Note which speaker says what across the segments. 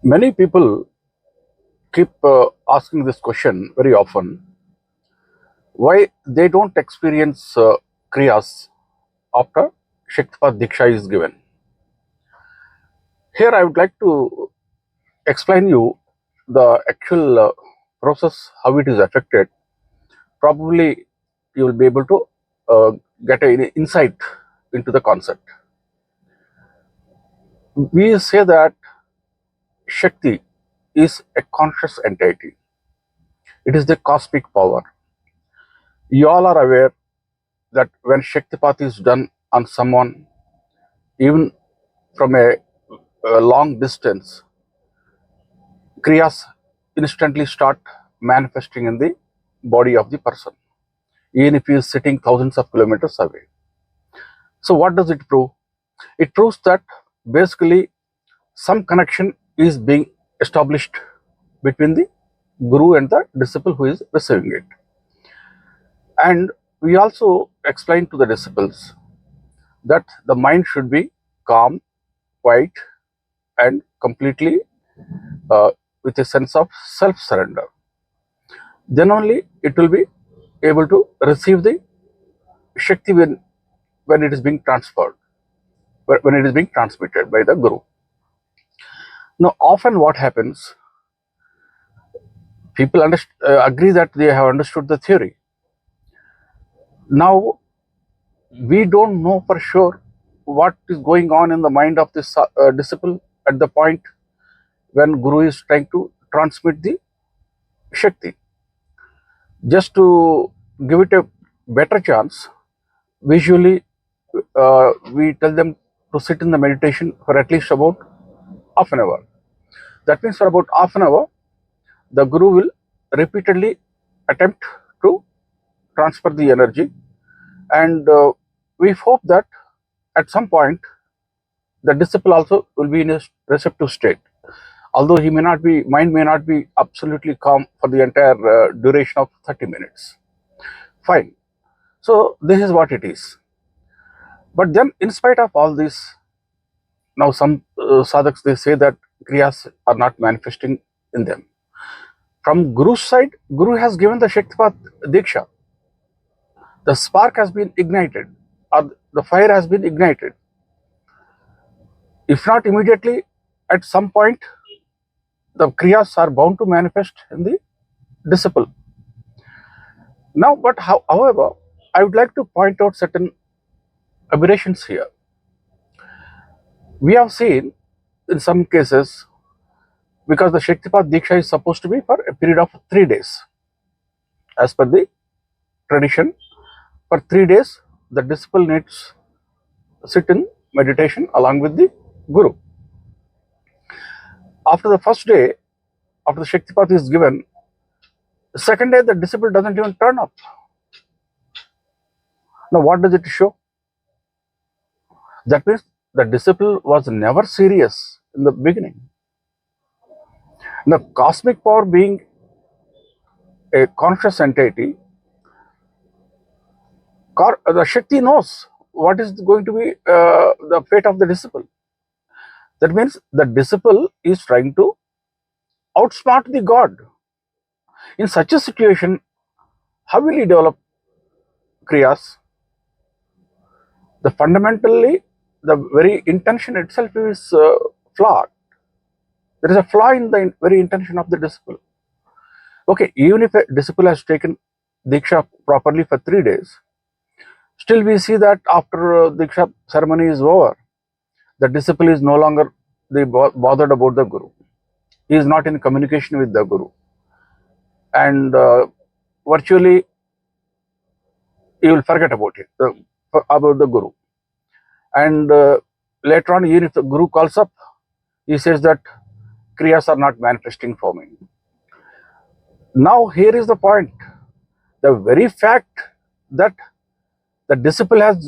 Speaker 1: Many people keep asking this question very often, why they don't experience Kriyas after Shaktipat Diksha is given. Here I would like to explain you the actual process, how it is affected. Probably you will be able to uh, get an insight into the concept. We say that Shakti is a conscious entity. It is the cosmic power. You all are aware that when Shaktipat is done on someone, even from a long distance, Kriyas instantly start manifesting in the body of the person, even if he is sitting thousands of kilometers away. So what does it prove? It proves that basically some connection is being established between the guru and the disciple who is receiving it. And we also explain to the disciples that the mind should be calm, quiet, and completely with a sense of self-surrender. Then only it will be able to receive the Shakti when it is being transferred, when it is being transmitted by the Guru. Now, often what happens, people agree that they have understood the theory. Now, we don't know for sure what is going on in the mind of this disciple at the point when Guru is trying to transmit the Shakti. Just to give it a better chance, visually we tell them to sit in the meditation for at least about half an hour. That means for about half an hour, the Guru will repeatedly attempt to transfer the energy, and we hope that at some point the disciple also will be in a receptive state. Although he may not be, mind may not be absolutely calm for the entire duration of 30 minutes. Fine. So this is what it is. But then, in spite of all this, now some sadhaks, they say that Kriyas are not manifesting in them. From Guru's side, Guru has given the Shaktipat Diksha. The spark has been ignited, or the fire has been ignited. If not immediately, at some point, the Kriyas are bound to manifest in the disciple. Now, but however, I would like to point out certain aberrations here. We have seen in some cases, because the Shaktipat Diksha is supposed to be for a period of 3 days. As per the tradition, for 3 days, the disciple needs to sit in meditation along with the Guru. After the first day, after the Shaktipat is given, the second day the disciple doesn't even turn up. Now what does it show? That means the disciple was never serious in the beginning. Now cosmic power being a conscious entity, the Shakti knows what is going to be the fate of the disciple. That means the disciple is trying to outsmart the God. In such a situation, how will he develop Kriyas? The fundamentally, the very intention itself is flawed. There is a flaw in the very intention of the disciple. Okay, even if a disciple has taken Diksha properly for 3 days, still we see that after Diksha ceremony is over, the disciple is no longer bothered about the Guru. He is not in communication with the Guru. And virtually, he will forget about it, about the Guru. And later on, even if the Guru calls up, he says that Kriyas are not manifesting for me. Now, here is the point. The very fact that the disciple has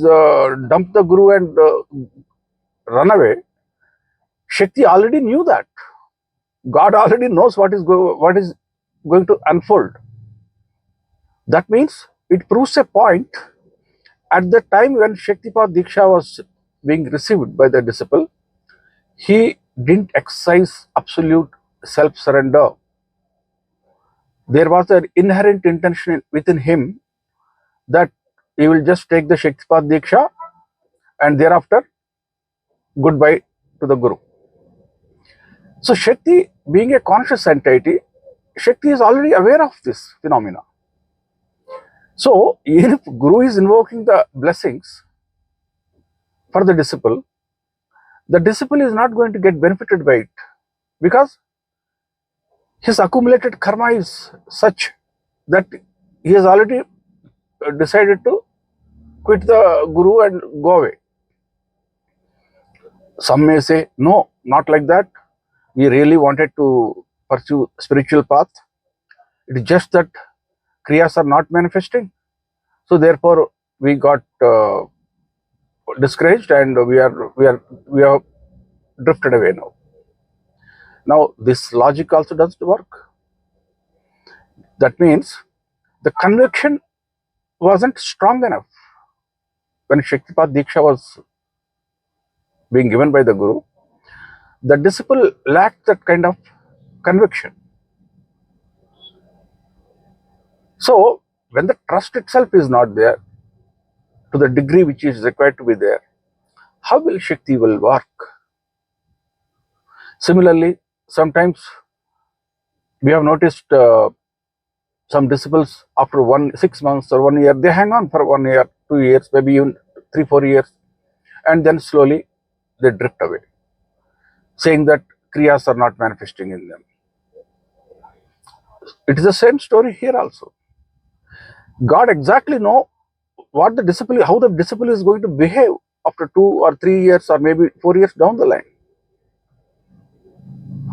Speaker 1: dumped the Guru and run away, Shakti already knew that. God already knows what is going to unfold. That means it proves a point. At the time when Shaktipat Diksha was being received by the disciple, he didn't exercise absolute self-surrender. There was an inherent intention within him that he will just take the Shaktipat Diksha and thereafter goodbye to the Guru. So Shakti, being a conscious entity, Shakti is already aware of this phenomena. So even if Guru is invoking the blessings for the disciple is not going to get benefited by it, because his accumulated karma is such that he has already decided to quit the Guru and go away. Some may say, no, not like that. We really wanted to pursue spiritual path. It is just that Kriyas are not manifesting. So therefore, we got discouraged and we are drifted away now. Now this logic also doesn't work. That means the conviction wasn't strong enough when Shaktipat Diksha was being given by the Guru. The disciple lacked that kind of conviction. So when the trust itself is not there to the degree which is required to be there, how will Shakti will work? Similarly, sometimes we have noticed some disciples after 6 months or 1 year, they hang on for 1 year, 2 years, maybe even 3-4 years, and then slowly they drift away, saying that Kriyas are not manifesting in them. It is the same story here also. God exactly know what the disciple, how the disciple is going to behave after 2 or 3 years or maybe 4 years down the line.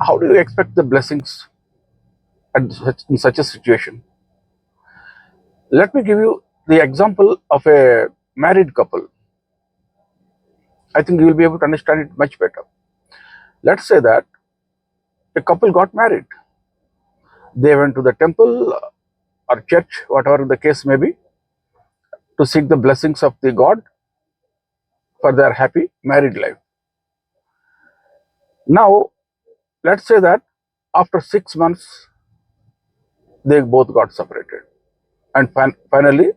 Speaker 1: How do you expect the blessings in such a situation? Let me give you the example of a married couple. I think you will be able to understand it much better. Let's say that a couple got married. They went to the temple or church, whatever the case may be, to seek the blessings of the God for their happy married life. Now, let's say that after 6 months, they both got separated. And finally,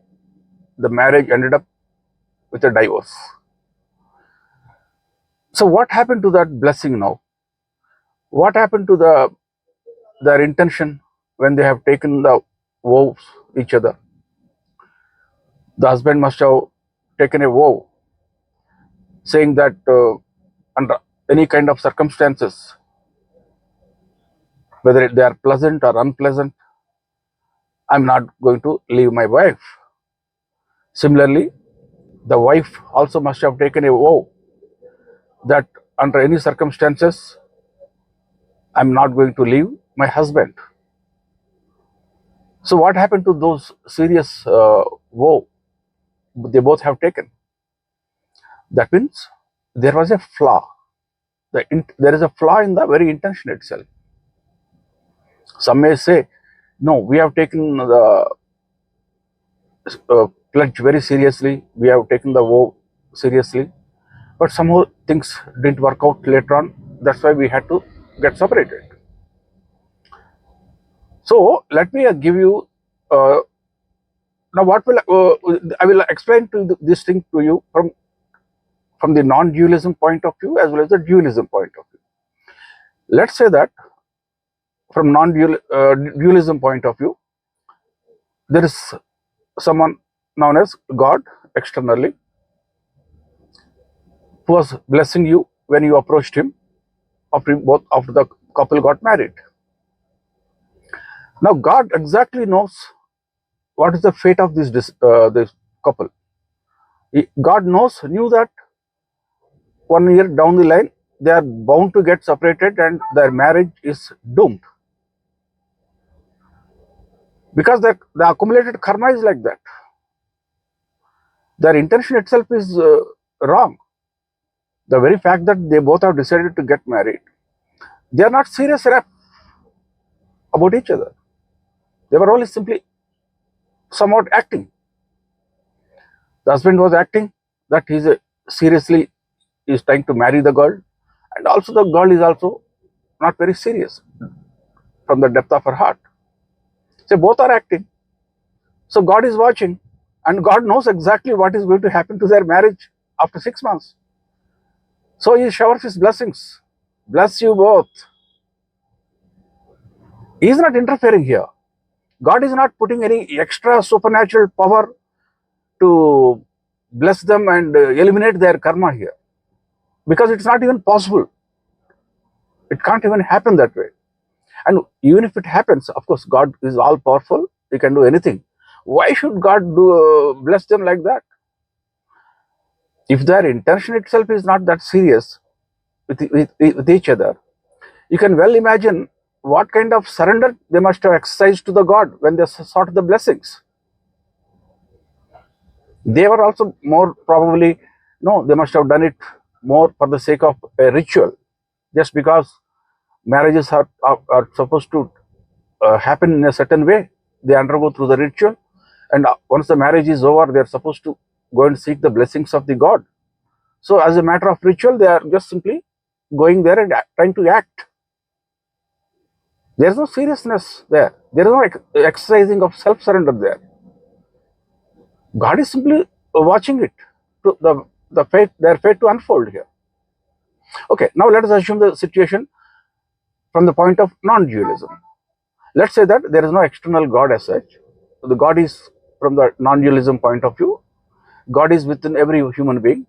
Speaker 1: the marriage ended up with a divorce. So what happened to that blessing now? What happened to their intention when they have taken the vows each other? The husband must have taken a vow saying that under any kind of circumstances, whether they are pleasant or unpleasant, I'm not going to leave my wife. Similarly, the wife also must have taken a vow that under any circumstances, I'm not going to leave my husband. So what happened to those serious vow they both have taken? That means there was a flaw. There is a flaw in the very intention itself. Some may say, no, we have taken the pledge very seriously, we have taken the vow seriously, but somehow things didn't work out later on. That's why we had to get separated. So let me give you now what will I will explain this thing to you from the non-dualism point of view as well as the dualism point of view. Let's say that from non-dualism point of view, there is someone known as God externally who was blessing you when you approached him after the couple got married. Now God exactly knows what is the fate of this couple. God knew that 1 year down the line they are bound to get separated and their marriage is doomed, because the accumulated karma is like that. Their intention itself is wrong. The very fact that they both have decided to get married, they are not serious enough about each other. They were only simply somewhat acting. The husband was acting that he's seriously is trying to marry the girl, and also the girl is also not very serious from the depth of her heart. So both are acting. So God is watching, and God knows exactly what is going to happen to their marriage after 6 months. So He showers His blessings. Bless you both. He is not interfering here. God is not putting any extra supernatural power to bless them and eliminate their karma here, because it's not even possible. It can't even happen that way. And even if it happens, of course, God is all powerful. He can do anything. Why should God bless them like that? If their intention itself is not that serious with each other, you can well imagine what kind of surrender they must have exercised to the God when they sought the blessings. They were also more probably, no, they must have done it more for the sake of a ritual, just because marriages are supposed to happen in a certain way. They undergo through the ritual, and once the marriage is over, they are supposed to go and seek the blessings of the God. So as a matter of ritual, they are just simply going there and trying to act. There is no seriousness there. There is no exercising of self-surrender there. God is simply watching it, to their fate to unfold here. Okay, now let us assume the situation from the point of non-dualism. Let's say that there is no external God as such. The God is, from the non-dualism point of view, God is within every human being,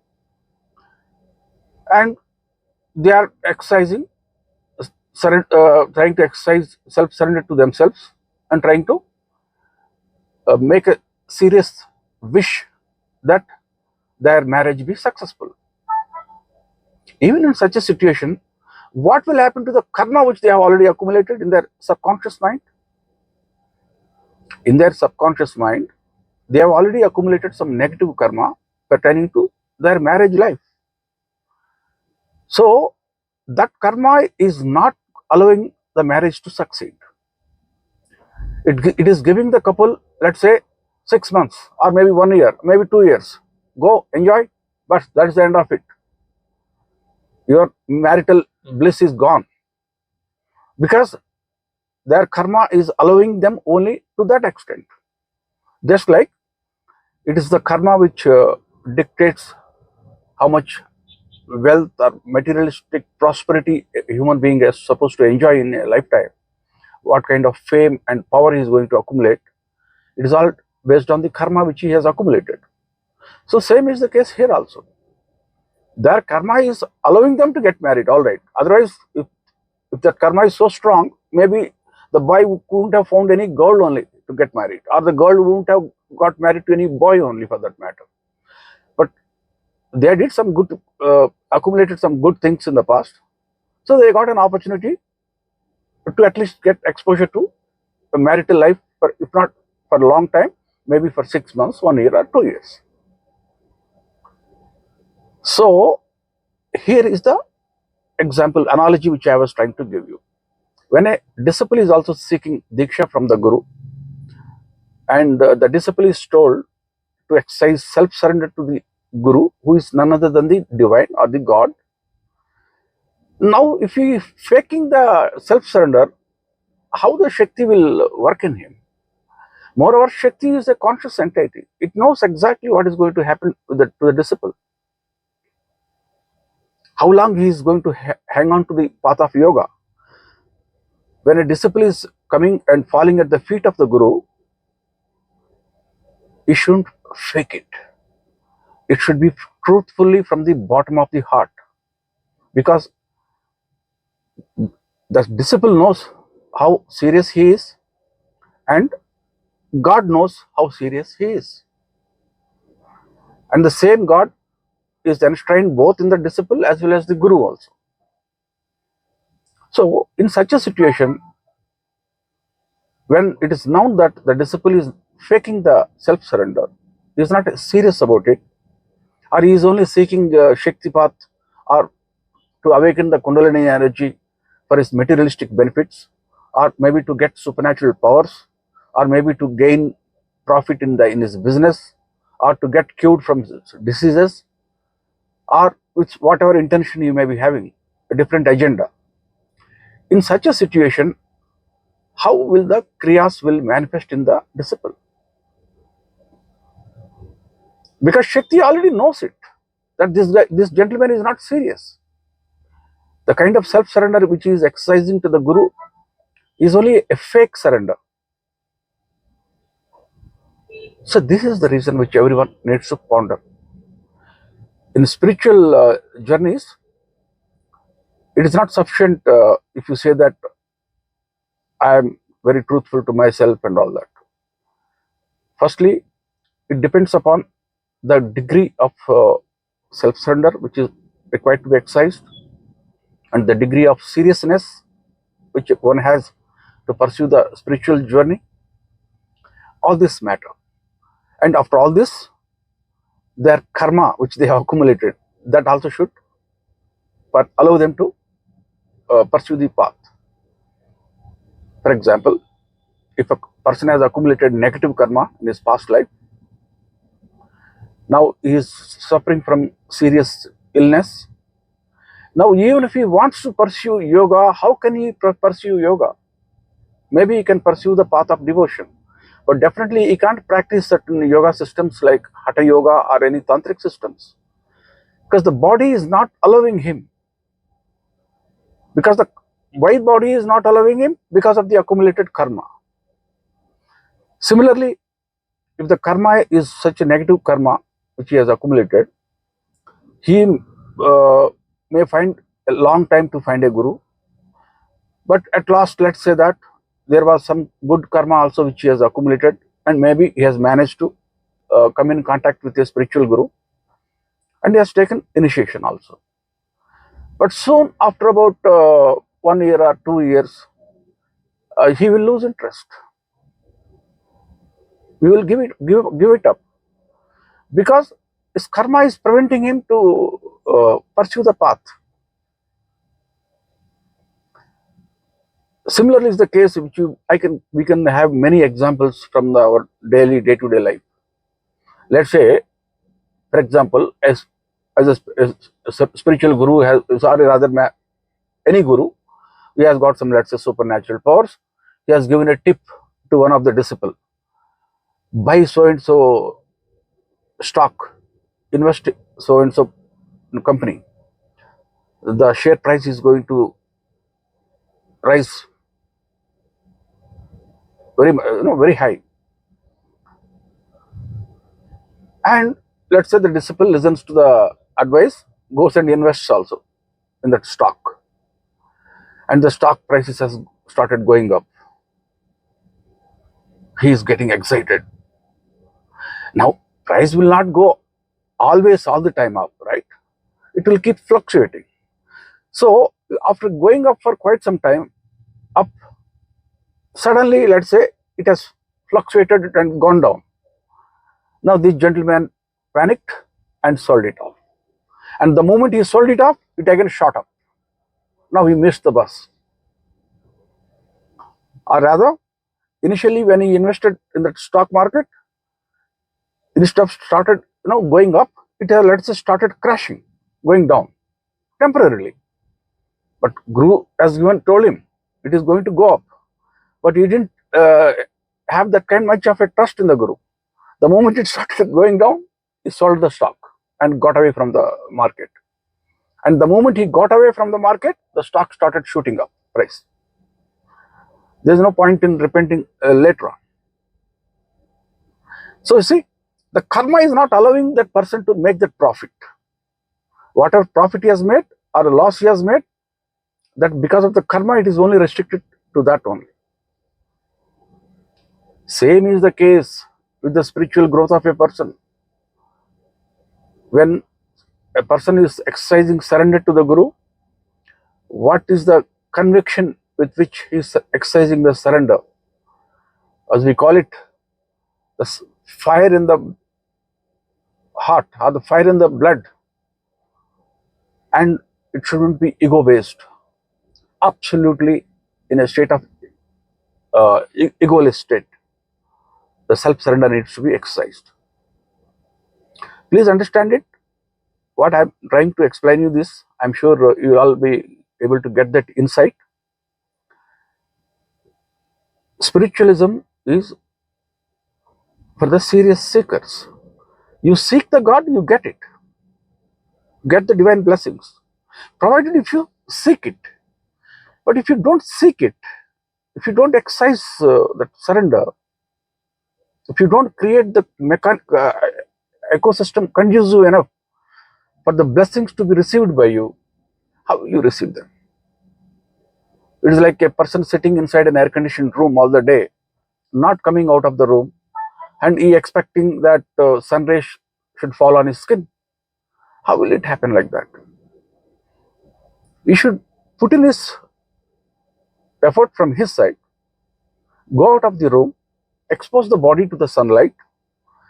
Speaker 1: and they are exercising, trying to exercise self-surrender to themselves, and trying to make a serious wish that their marriage be successful. Even in such a situation, what will happen to the karma which they have already accumulated in their subconscious mind? In their subconscious mind, they have already accumulated some negative karma pertaining to their marriage life. So that karma is not allowing the marriage to succeed. It is giving the couple, let's say, 6 months or maybe 1 year, maybe 2 years. Go, enjoy, but that is the end of it. Your marital bliss is gone, because their karma is allowing them only to that extent. Just like it is the karma which dictates how much wealth or materialistic prosperity a human being is supposed to enjoy in a lifetime, what kind of fame and power he is going to accumulate. It is all based on the karma which he has accumulated. So same is the case here also. Their karma is allowing them to get married, all right. Otherwise, if that karma is so strong, maybe the boy couldn't have found any girl only to get married, or the girl wouldn't have got married to any boy only for that matter. But they did some good, accumulated some good things in the past, so they got an opportunity to at least get exposure to a marital life, if not for a long time, maybe for 6 months, 1 year, or 2 years. So here is the example, analogy which I was trying to give you. When a disciple is also seeking diksha from the guru, and the disciple is told to exercise self-surrender to the guru, who is none other than the divine or the God. Now, if he is faking the self-surrender, how the Shakti will work in him? Moreover, Shakti is a conscious entity. It knows exactly what is going to happen to the disciple. How long he is going to hang on to the path of yoga. When a disciple is coming and falling at the feet of the guru, he shouldn't fake it. It should be truthfully from the bottom of the heart, because the disciple knows how serious he is, and God knows how serious he is. And the same God is enshrined both in the disciple as well as the guru also. So in such a situation, when it is known that the disciple is faking the self-surrender, he is not serious about it, or he is only seeking Shaktipat, or to awaken the Kundalini energy for his materialistic benefits, or maybe to get supernatural powers, or maybe to gain profit in his business, or to get cured from diseases, or with whatever intention you may be having. a different agenda. In such a situation, how will the Kriyas will manifest in the disciple? Because Shakti already knows it, that this gentleman is not serious. The kind of self-surrender which he is exercising to the Guru is only a fake surrender. So this is the reason which everyone needs to ponder. In spiritual journeys, it is not sufficient if you say that I am very truthful to myself and all that. Firstly, it depends upon the degree of self-surrender which is required to be exercised, and the degree of seriousness which one has to pursue the spiritual journey. All this matter. And after all this, their karma which they have accumulated, that also should allow them to pursue the path. For example, if a person has accumulated negative karma in his past life, now he is suffering from serious illness. Now, even if he wants to pursue yoga, how can he pursue yoga? Maybe he can pursue the path of devotion, but definitely he can't practice certain yoga systems like Hatha Yoga or any tantric systems, because the body is not allowing him. Because the why body is not allowing him? Because of the accumulated karma. Similarly, if the karma is such a negative karma which he has accumulated, he may find a long time to find a guru. But at last, let's say that there was some good karma also which he has accumulated, and maybe he has managed to come in contact with a spiritual guru, and he has taken initiation also. But soon, after about 1 year or 2 years, he will lose interest. We will give it up, because his karma is preventing him to pursue the path. Similarly is the case which we can have many examples from our daily day-to-day life. Let's say, for example, as a spiritual guru has, or rather any guru, he has got some, let's say, supernatural powers. He has given a tip to one of the disciple: buy so and so stock, invest so and so company. The share price is going to rise very high. And let's say the disciple listens to the advice, goes and invests also in that stock, and the stock prices has started going up. He is getting excited. Now, price will not go always all the time up, right? It will keep fluctuating. So after going up for quite some time, up, suddenly, let's say, it has fluctuated and gone down. Now this gentleman panicked and sold it off. And the moment he sold it off, it again shot up. Now he missed the bus. Or rather, initially when he invested in the stock market, instead of started going up, it has, let's say, started crashing, going down temporarily. But Guru has even told him it is going to go up. But he didn't have that kind much of a trust in the Guru. The moment it started going down, he sold the stock and got away from the market. And the moment he got away from the market, the stock started shooting up price. There is no point in repenting later on. So you see, the karma is not allowing that person to make that profit. Whatever profit he has made or a loss he has made, that because of the karma, it is only restricted to that only. Same is the case with the spiritual growth of a person. When a person is exercising surrender to the Guru, what is the conviction with which he is exercising the surrender? As we call it, the fire in the heart or the fire in the blood. And it shouldn't be ego-based. Absolutely in a state of egoless state. The self-surrender needs to be exercised. Please understand it. What I'm trying to explain you this, I'm sure you will all be able to get that insight. Spiritualism is for the serious seekers. You seek the God, you get it. Get the divine blessings. Provided if you seek it. But if you don't seek it, if you don't exercise that surrender, if you don't create the ecosystem conducive enough for the blessings to be received by you, how will you receive them? It is like a person sitting inside an air-conditioned room all the day, not coming out of the room, and he expecting that sun rays should fall on his skin. How will it happen like that? He should put in his effort from his side, go out of the room, expose the body to the sunlight,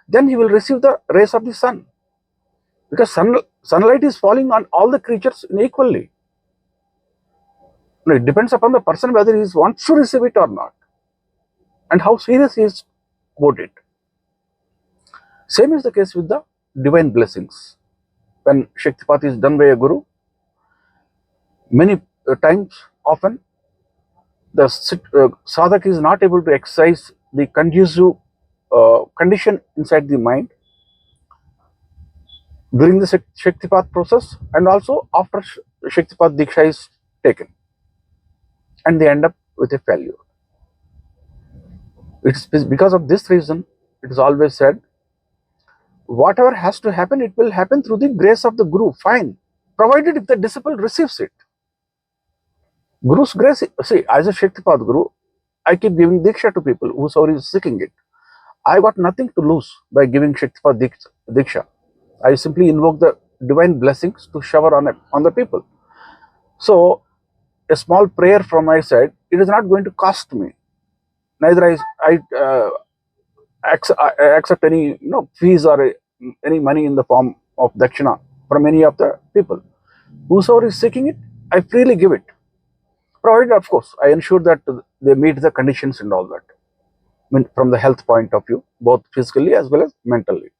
Speaker 1: then he will receive the rays of the sun. Because sunlight is falling on all the creatures equally. It depends upon the person whether he wants to receive it or not, and how serious he is about it. Same is the case with the divine blessings. When Shaktipat is done by a guru, many times, often, the sadhak is not able to exercise the conducive condition inside the mind during the Shaktipat process and also after Shaktipat Diksha is taken, and they end up with a failure. It's because of this reason, it is always said, whatever has to happen, it will happen through the grace of the Guru, fine, provided if the disciple receives it. Guru's grace, see, as a Shaktipat Guru, I keep giving Diksha to people whosoever is seeking it. I got nothing to lose by giving Shaktipat Diksha. I simply invoke the divine blessings to shower on the people. So, a small prayer from my side, it is not going to cost me. Neither I accept any fees or any money in the form of dakshina from any of the people. Whosoever is seeking it, I freely give it. Provided, of course, I ensure that they meet the conditions and all that. I mean, from the health point of view, both physically as well as mentally.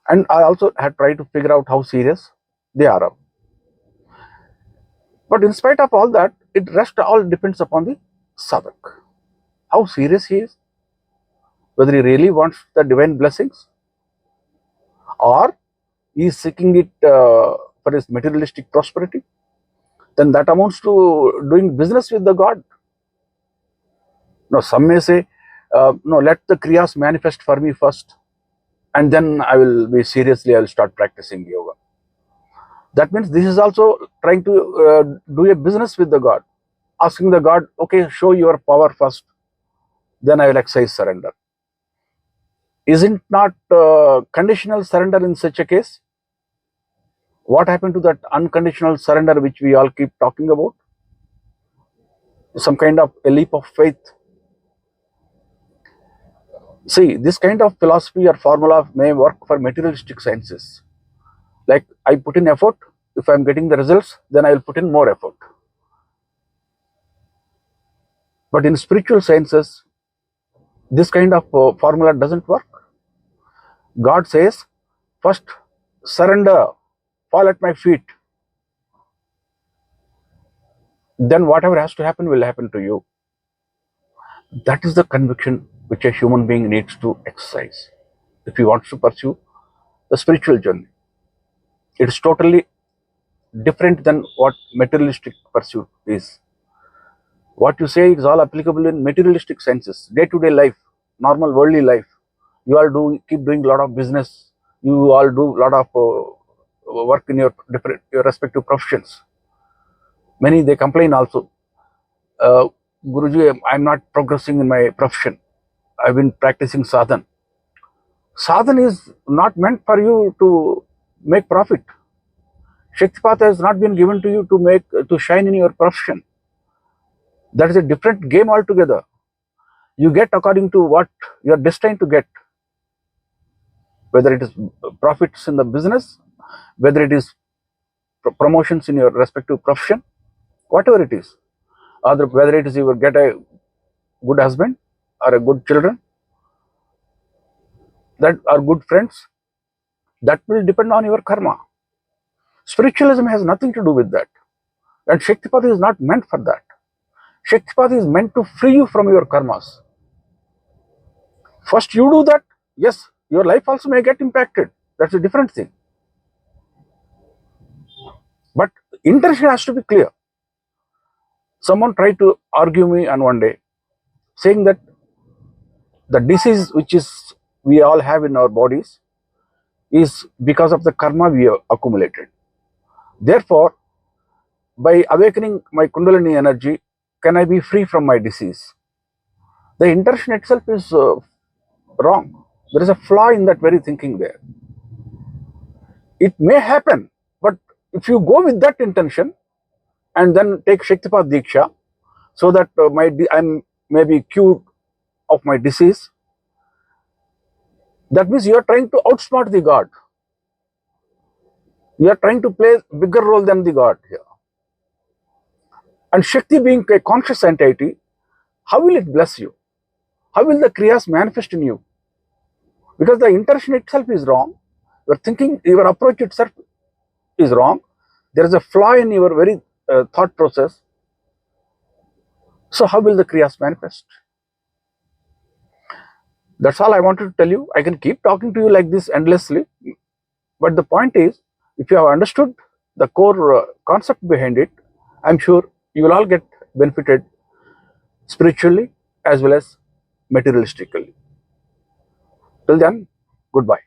Speaker 1: And I also had tried to figure out how serious they are. But in spite of all that, it rest all depends upon the sadhak. How serious he is, whether he really wants the divine blessings, or he is seeking it for his materialistic prosperity, then that amounts to doing business with the God. Now, some may say, no, let the Kriyas manifest for me first, and then I will start practicing yoga. That means this is also trying to do a business with the God, asking the God, okay, show your power first, then I will exercise surrender. Isn't not conditional surrender in such a case? What happened to that unconditional surrender which we all keep talking about? Some kind of a leap of faith. See, this kind of philosophy or formula may work for materialistic sciences. Like, I put in effort, if I am getting the results, then I will put in more effort. But in spiritual sciences, this kind of formula doesn't work. God says, first surrender, fall at my feet. Then whatever has to happen will happen to you. That is the conviction which a human being needs to exercise if he wants to pursue the spiritual journey. It is totally different than what materialistic pursuit is. What you say is all applicable in materialistic senses, day-to-day life, normal worldly life. You all keep doing a lot of business. You all do a lot of work in your respective professions. Many, they complain also. Guruji, I'm not progressing in my profession. I've been practicing sadhana. Sadhana is not meant for you to make profit. Shaktipat has not been given to you to shine in your profession. That is a different game altogether. You get according to what you are destined to get. Whether it is profits in the business, whether it is promotions in your respective profession, whatever it is, or whether it is you will get a good husband or a good children, that are good friends, that will depend on your karma. Spiritualism has nothing to do with that. And Shaktipat is not meant for that. Shaktipat is meant to free you from your karmas. First you do that, yes, your life also may get impacted. That's a different thing. But intention has to be clear. Someone tried to argue me on one day, saying that the disease which is we all have in our bodies is because of the karma we have accumulated. Therefore, by awakening my Kundalini energy, can I be free from my disease? The intention itself is wrong. There is a flaw in that very thinking there. It may happen, but if you go with that intention and then take Shaktipat Diksha, so that I'm maybe cured of my disease, that means you are trying to outsmart the God. You are trying to play a bigger role than the God here. And Shakti being a conscious entity, how will it bless you? How will the Kriyas manifest in you? Because the intention itself is wrong. Your thinking, your approach itself is wrong. There is a flaw in your very thought process. So how will the Kriyas manifest? That's all I wanted to tell you. I can keep talking to you like this endlessly. But the point is, if you have understood the core concept behind it, I'm sure you will all get benefited spiritually as well as materialistically. Till then, goodbye.